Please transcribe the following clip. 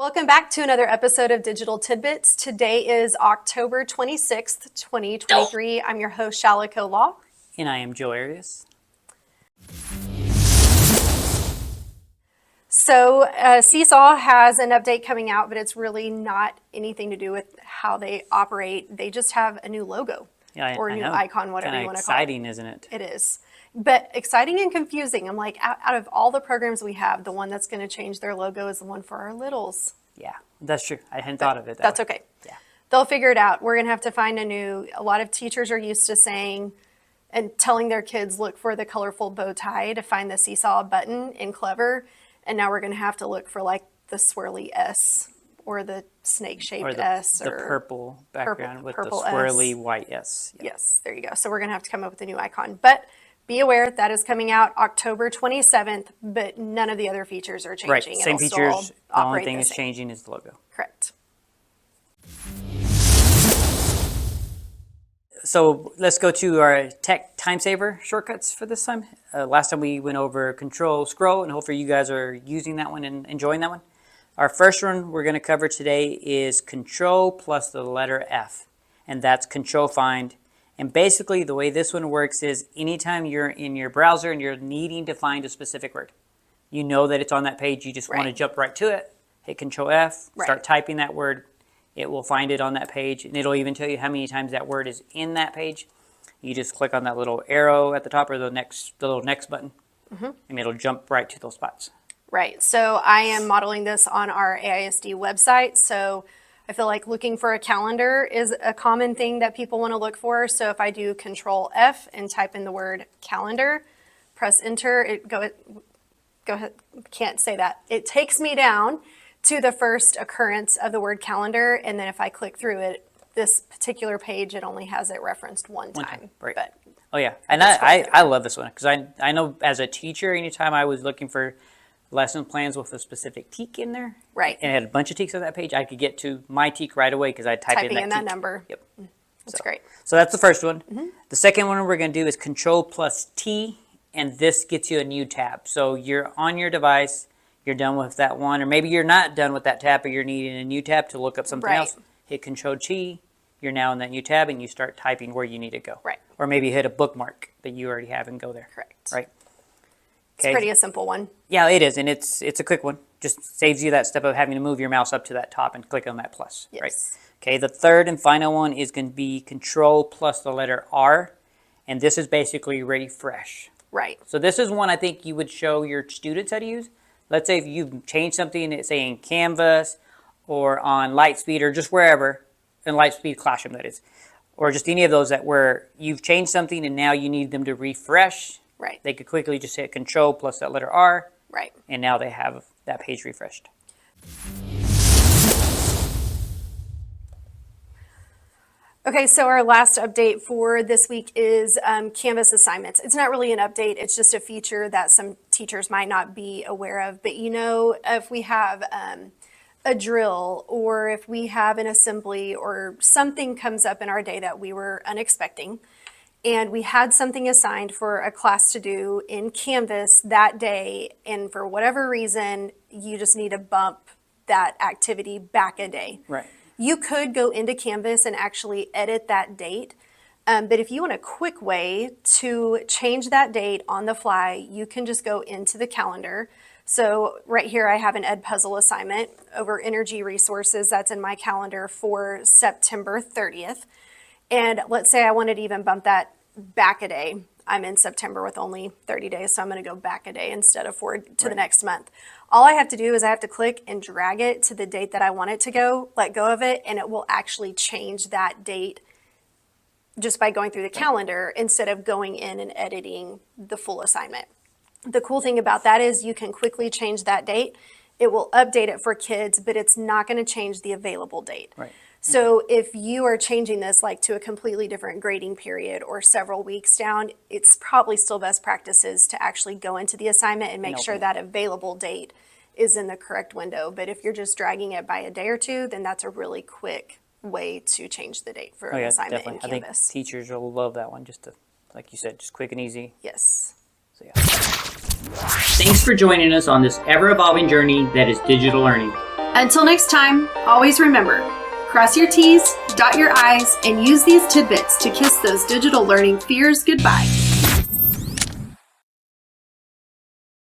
Welcome back to another episode of Digital Tidbits. Today is October 26th, 2023. I'm your host, Shalako Law. And I am Joe Arias. So Seesaw has an update coming out, but it's really not anything to do with how they operate. They just have a new logo or a new icon, whatever you want to call it. Exciting, isn't it? It is. But exciting and confusing. I'm like, out of all the programs we have, the one that's going to change their logo is the one for our littles. Yeah, that's true. I hadn't thought of it. That's okay. Yeah. They'll figure it out. We're going to have to find a lot of teachers are used to saying and telling their kids, look for the colorful bow tie to find the Seesaw button in Clever. And now we're going to have to look for like the swirly S or the snake-shaped S. Or the purple background with the purple swirly S. White S. Yeah. Yes, there you go. So we're going to have to come up with a new icon. But be aware that is coming out October 27th, but none of the other features are changing. Right, same features. The only thing that's changing is the logo. Correct. So let's go to our tech time saver shortcuts for this time. Last time we went over Control Scroll, and hopefully you guys are using that one and enjoying that one. Our first one we're going to cover today is Control plus the letter F, and that's Control Find. And basically the way this one works is anytime you're in your browser and you're needing to find a specific word, you know that it's on that page, you just want to jump right to it, hit Control F, start typing that word, it will find it on that page, and it'll even tell you how many times that word is in that page. You just click on that little arrow at the top or the little next button, and it'll jump right to those spots. Right, so I am modeling this on our AISD website, so I feel like looking for a calendar is a common thing that people want to look for. So if I do Control F and type in the word calendar, press enter, go ahead, can't say that. It takes me down to the first occurrence of the word calendar. And then if I click through it, this particular page, it only has it referenced one time. Right. But oh yeah, and I love this one because I know as a teacher, anytime I was looking for lesson plans with a specific teak in there. Right. And it had a bunch of teaks on that page. I could get to my teak right away because I typed in that number. Yep. That's great. So that's the first one. The second one we're going to do is Control plus T, and this gets you a new tab. So you're on your device, you're done with that one, or maybe you're not done with that tab, but you're needing a new tab to look up something else. Hit Control T, you're now in that new tab, and you start typing where you need to go. Right. Or maybe hit a bookmark that you already have and go there. Correct. Right. It's pretty a simple one. Yeah, it is, and it's a quick one. Just saves you that step of having to move your mouse up to that top and click on that plus. Yes. Right. Okay, the third and final one is going to be Control plus the letter R, and this is basically refresh. Right. So this is one I think you would show your students how to use. Let's say if you've changed something, say in Canvas or on Lightspeed or just wherever, in Lightspeed Classroom that is, or just any of those that where you've changed something and now you need them to refresh. Right. They could quickly just hit Control plus that letter R. Right. And now they have that page refreshed. Okay, so our last update for this week is Canvas assignments. It's not really an update, it's just a feature that some teachers might not be aware of. But you know, if we have a drill or if we have an assembly or something comes up in our day that we were unexpecting, and we had something assigned for a class to do in Canvas that day, and for whatever reason, you just need to bump that activity back a day. Right. You could go into Canvas and actually edit that date. But if you want a quick way to change that date on the fly, you can just go into the calendar. So right here, I have an Ed Puzzle assignment over energy resources that's in my calendar for September 30th. And let's say I wanted to even bump that back a day. I'm in September with only 30 days, so I'm going to go back a day instead of forward to the next month. All I have to do is I have to click and drag it to the date that I want it to go, let go of it, and it will actually change that date just by going through the calendar instead of going in and editing the full assignment. The cool thing about that is you can quickly change that date. It will update it for kids, but it's not going to change the available date. Right. So if you are changing this like to a completely different grading period or several weeks down, it's probably still best practices to actually go into the assignment and make sure that available date is in the correct window. But if you're just dragging it by a day or two, then that's a really quick way to change the date for an assignment in Canvas. I think teachers will love that one, just to, like you said, just quick and easy. Yes. So yeah. Thanks for joining us on this ever-evolving journey that is digital learning. Until next time, always remember, cross your T's, dot your I's, and use these tidbits to kiss those digital learning fears goodbye.